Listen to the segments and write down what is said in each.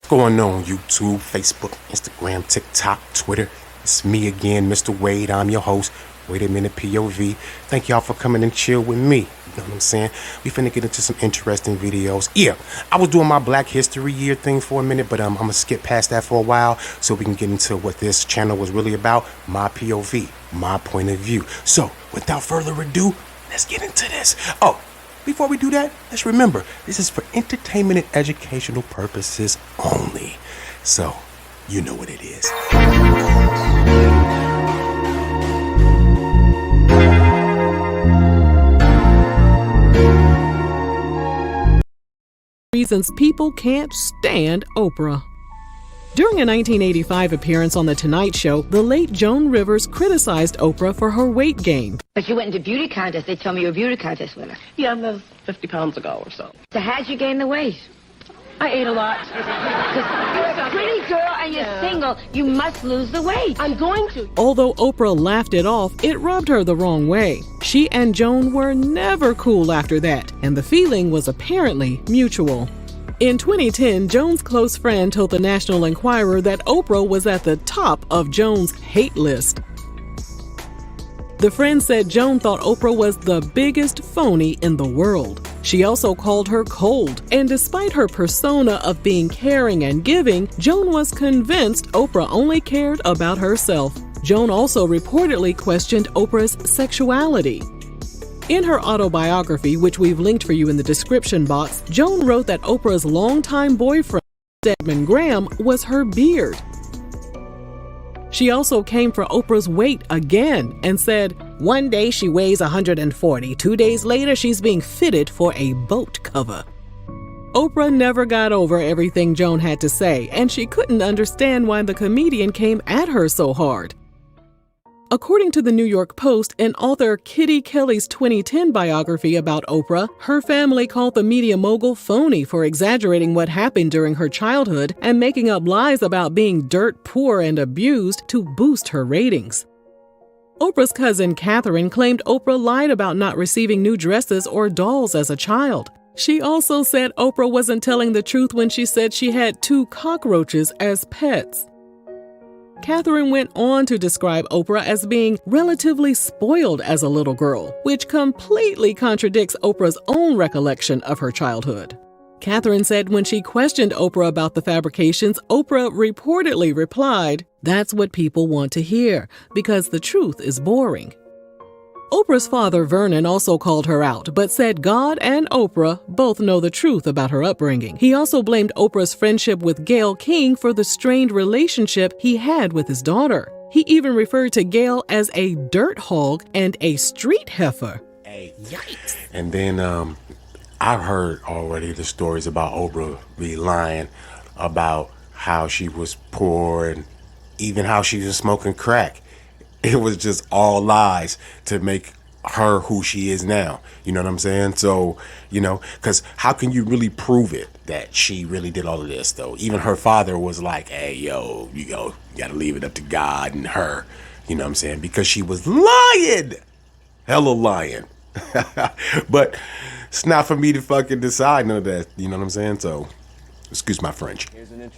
Going on YouTube, Facebook, Instagram, TikTok, Twitter. It's me again, Mr. Wade. I'm your host. Wait a minute, P.O.V. Thank y'all for coming and chill with me. You know what I'm saying? We finna get into some interesting videos. Yeah, I was doing my Black History Year thing for a minute, but I'm gonna skip past that for a while so we can get into what this channel was really about. My P.O.V., my point of view. So, without further ado, let's get into this. Oh, before we do that, let's remember, this is for entertainment and educational purposes only. So, you know what it is. Reasons people can't stand Oprah. During a 1985 appearance on The Tonight Show, the late Joan Rivers criticized Oprah for her weight gain. But you went into beauty contest. They told me you were a beauty contest winner. Yeah, that was 50 pounds ago or so. So how'd you gain the weight? I ate a lot. Because you're a pretty girl and you're single. You must lose the weight. I'm going to. Although Oprah laughed it off, it rubbed her the wrong way. She and Joan were never cool after that, and the feeling was apparently mutual. In 2010, Joan's close friend told the National Enquirer that Oprah was at the top of Joan's hate list. The friend said Joan thought Oprah was the biggest phony in the world. She also called her cold, and despite her persona of being caring and giving, Joan was convinced Oprah only cared about herself. Joan also reportedly questioned Oprah's sexuality. In her autobiography, which we've linked for you in the description box, Joan wrote that Oprah's longtime boyfriend, Stedman Graham, was her beard. She also came for Oprah's weight again and said, one day she weighs 140, 2 days later she's being fitted for a boat cover. Oprah never got over everything Joan had to say, and she couldn't understand why the comedian came at her so hard. According to the New York Post and author Kitty Kelly's 2010 biography about Oprah, her family called the media mogul phony for exaggerating what happened during her childhood and making up lies about being dirt poor and abused to boost her ratings. Oprah's cousin Catherine claimed Oprah lied about not receiving new dresses or dolls as a child. She also said Oprah wasn't telling the truth when she said she had 2 cockroaches as pets. Catherine went on to describe Oprah as being relatively spoiled as a little girl, which completely contradicts Oprah's own recollection of her childhood. Catherine said when she questioned Oprah about the fabrications, Oprah reportedly replied, "That's what people want to hear, because the truth is boring." Oprah's father, Vernon, also called her out, but said God and Oprah both know the truth about her upbringing. He also blamed Oprah's friendship with Gayle King for the strained relationship he had with his daughter. He even referred to Gayle as a dirt hog and a street heifer. Hey, yikes. And then I've heard already the stories about Oprah be lying about how she was poor and even how she was smoking crack. It was just all lies to make her who she is now. You know what I'm saying? So, you know, because how can you really prove it that she really did all of this, though? Even her father was like, hey, yo, you got to leave it up to God and her. You know what I'm saying? Because she was lying. Hella lying. But it's not for me to fucking decide none of that. You know what I'm saying? So, excuse my French.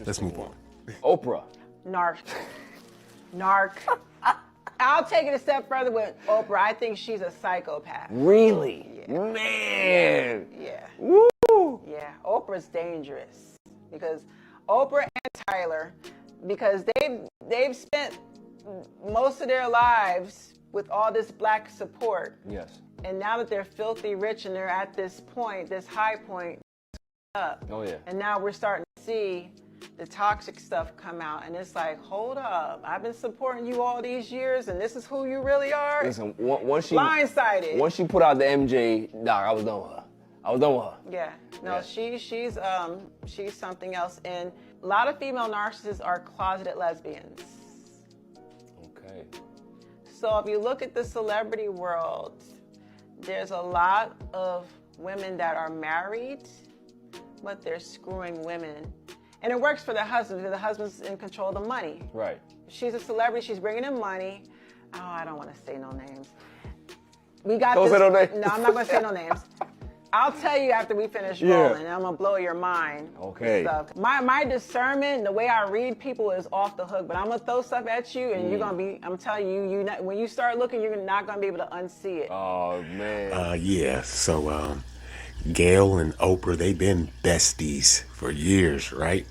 Let's move on. Oprah. Narc. I'll take it a step further with Oprah. I think she's a psychopath. Really? Yeah. Man. Yeah. Woo. Yeah. Oprah's dangerous because Oprah and Tyler, because they've spent most of their lives with all this black support. Yes. And now that they're filthy rich and they're at this point, this high point, up. Oh yeah. And now we're starting to see the toxic stuff come out, and it's like, hold up, I've been supporting you all these years, and this is who you really are. Listen, once she blindsided. Once she put out the MJ doc, I was done with her. Yeah, no, yeah. She's something else, and a lot of female narcissists are closeted lesbians. Okay. So if you look at the celebrity world, there's a lot of women that are married, but they're screwing women. And it works for the husband because the husband's in control of the money. Right. She's a celebrity. She's bringing in money. Oh, I don't want to say no names. We got Don't this. say no names. No, I'm not going to say no names. I'll tell you after we finish rolling. I'm gonna blow your mind. Okay. Stuff. My discernment, the way I read people is off the hook. But I'm gonna throw stuff at you, and you're gonna be. I'm telling you, when you start looking, you're not gonna be able to unsee it. Oh man. Yeah. So, Gail and Oprah, they've been besties for years, right?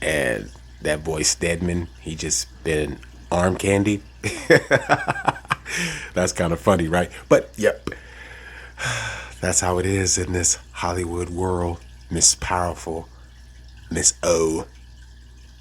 And that boy Stedman, he just been arm candy. That's kind of funny, right? But yep, that's how it is in this Hollywood world. Miss Powerful, Miss O.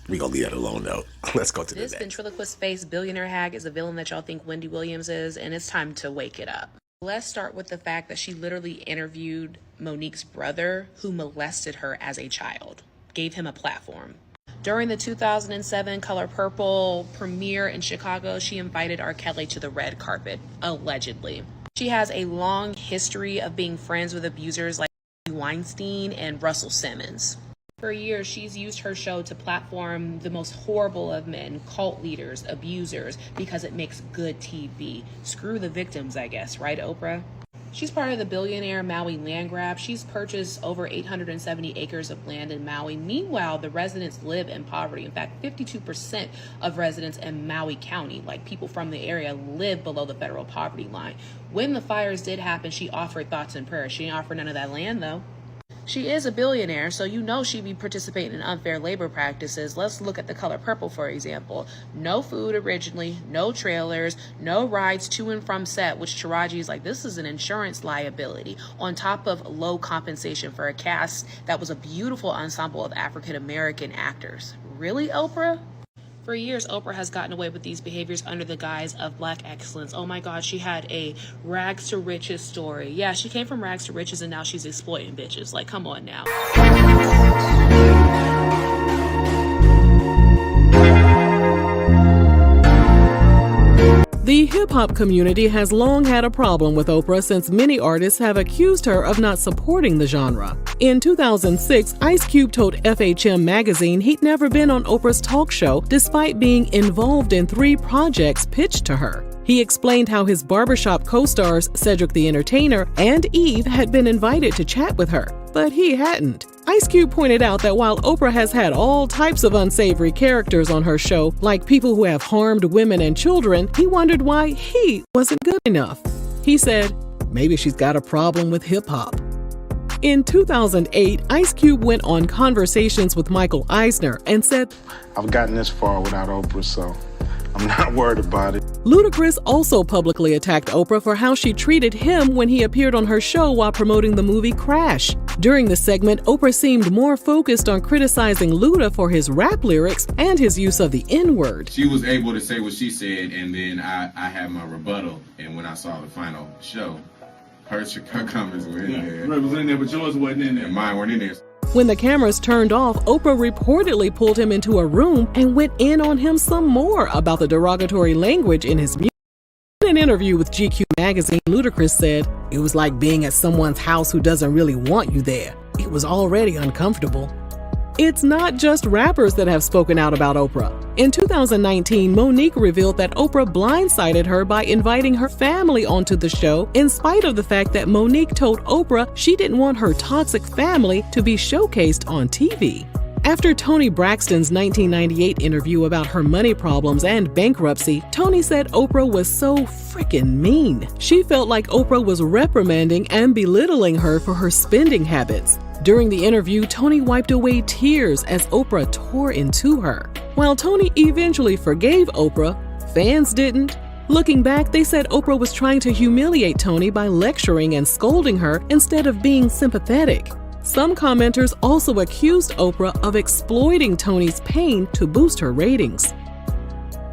We gonna leave that alone though. Let's go to the This next. ventriloquist face billionaire hag is a villain that y'all think Wendy Williams is, and it's time to wake it up. Let's start with the fact that she literally interviewed Monique's brother, who molested her as a child, gave him a platform. During the 2007 Color Purple premiere in Chicago, she invited R. Kelly to the red carpet, allegedly. She has a long history of being friends with abusers like Weinstein and Russell Simmons. For years, she's used her show to platform the most horrible of men, cult leaders, abusers, because it makes good TV. Screw the victims, I guess, right, Oprah? She's part of the billionaire Maui land grab. She's purchased over 870 acres of land in Maui. Meanwhile, the residents live in poverty. In fact, 52% of residents in Maui County, like people from the area, live below the federal poverty line. When the fires did happen, she offered thoughts and prayers. She didn't offer none of that land, though. She is a billionaire, so you know she'd be participating in unfair labor practices. Let's look at the Color Purple, for example. No food originally, no trailers, no rides to and from set, which Taraji is like, this is an insurance liability, on top of low compensation for a cast that was a beautiful ensemble of African-American actors. Really, Oprah? For years, Oprah has gotten away with these behaviors under the guise of Black excellence. Oh my God, she had a rags to riches story. Yeah, she came from rags to riches and now she's exploiting bitches. Like, come on now. The hip-hop community has long had a problem with Oprah since many artists have accused her of not supporting the genre. In 2006, Ice Cube told FHM magazine he'd never been on Oprah's talk show despite being involved in 3 projects pitched to her. He explained how his barbershop co-stars Cedric the Entertainer and Eve had been invited to chat with her, but he hadn't. Ice Cube pointed out that while Oprah has had all types of unsavory characters on her show, like people who have harmed women and children, he wondered why he wasn't good enough. He said, maybe she's got a problem with hip-hop. In 2008, Ice Cube went on Conversations with Michael Eisner and said, I've gotten this far without Oprah, so I'm not worried about it. Ludacris also publicly attacked Oprah for how she treated him when he appeared on her show while promoting the movie Crash. During the segment, Oprah seemed more focused on criticizing Luda for his rap lyrics and his use of the N-word. She was able to say what she said, and then I had my rebuttal, and when I saw the final show, her comments were in there. Right, was in there, but yours wasn't in there. And mine weren't in there. When the cameras turned off, Oprah reportedly pulled him into a room and went in on him some more about the derogatory language in his music. In an interview with GQ magazine, Ludacris said, "It was like being at someone's house who doesn't really want you there. It was already uncomfortable." It's not just rappers that have spoken out about Oprah. In 2019, Monique revealed that Oprah blindsided her by inviting her family onto the show, in spite of the fact that Monique told Oprah she didn't want her toxic family to be showcased on TV. After Toni Braxton's 1998 interview about her money problems and bankruptcy, Toni said Oprah was so freaking mean. She felt like Oprah was reprimanding and belittling her for her spending habits. During the interview, Toni wiped away tears as Oprah tore into her. While Toni eventually forgave Oprah, fans didn't. Looking back, they said Oprah was trying to humiliate Toni by lecturing and scolding her instead of being sympathetic. Some commenters also accused Oprah of exploiting Toni's pain to boost her ratings.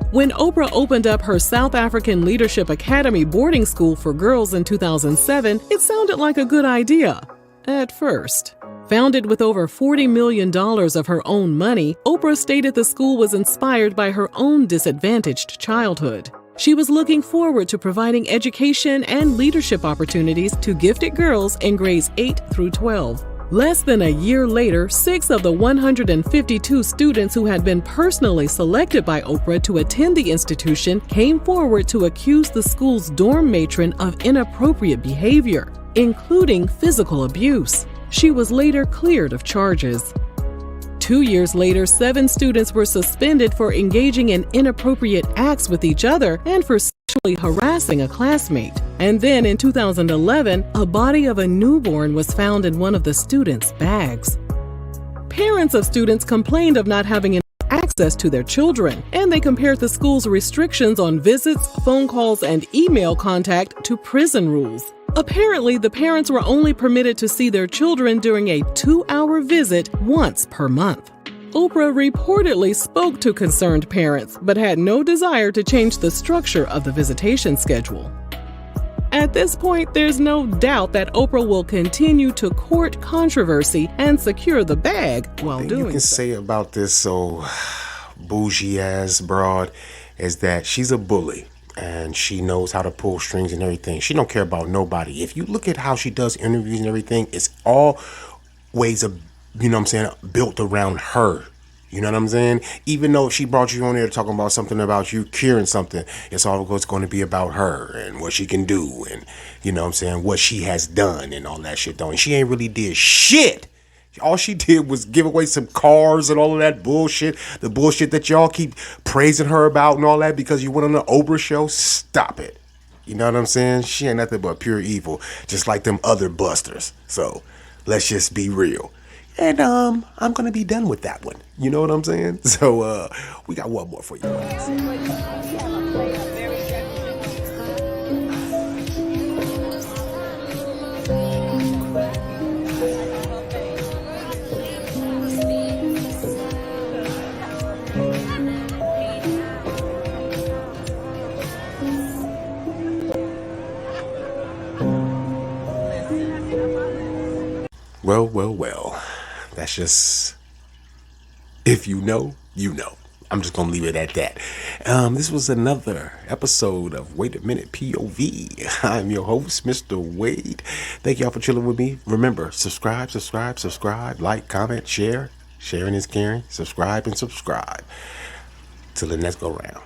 When Oprah opened up her South African Leadership Academy boarding school for girls in 2007, it sounded like a good idea. At first. Founded with over $40 million of her own money, Oprah stated the school was inspired by her own disadvantaged childhood. She was looking forward to providing education and leadership opportunities to gifted girls in grades 8 through 12. Less than a year later, 6 of the 152 students who had been personally selected by Oprah to attend the institution came forward to accuse the school's dorm matron of inappropriate behavior. including physical abuse. She was later cleared of charges. 2 years later, 7 students were suspended for engaging in inappropriate acts with each other and for sexually harassing a classmate. And then in 2011, a body of a newborn was found in one of the students' bags. Parents of students complained of not having enough access to their children, and they compared the school's restrictions on visits, phone calls, and email contact to prison rules. Apparently, the parents were only permitted to see their children during a 2-hour visit once per month. Oprah reportedly spoke to concerned parents, but had no desire to change the structure of the visitation schedule. At this point, there's no doubt that Oprah will continue to court controversy and secure the bag while doing so. You can say about this so bougie ass broad is that she's a bully. And she knows how to pull strings and everything. She don't care about nobody. If you look at how she does interviews and everything, it's all ways of, built around her. You know what I'm saying? Even though she brought you on there talking about something about you curing something, it's always going to be about her and what she can do and, what she has done and all that shit. And she ain't really did shit. All she did was give away some cars and all of that bullshit. The bullshit that y'all keep praising her about and all that because you went on the Oprah show. Stop it. You know what I'm saying? She ain't nothing but pure evil, just like them other busters. So let's just be real. And I'm going to be done with that one. You know what I'm saying? So we got one more for you. Well. That's just, if you know, you know. I'm just going to leave it at that. This was another episode of Wait a Minute POV. I'm your host, Mr. Wade. Thank y'all for chilling with me. Remember, subscribe, like, comment, share. Sharing is caring. Subscribe and subscribe. Till the next go round.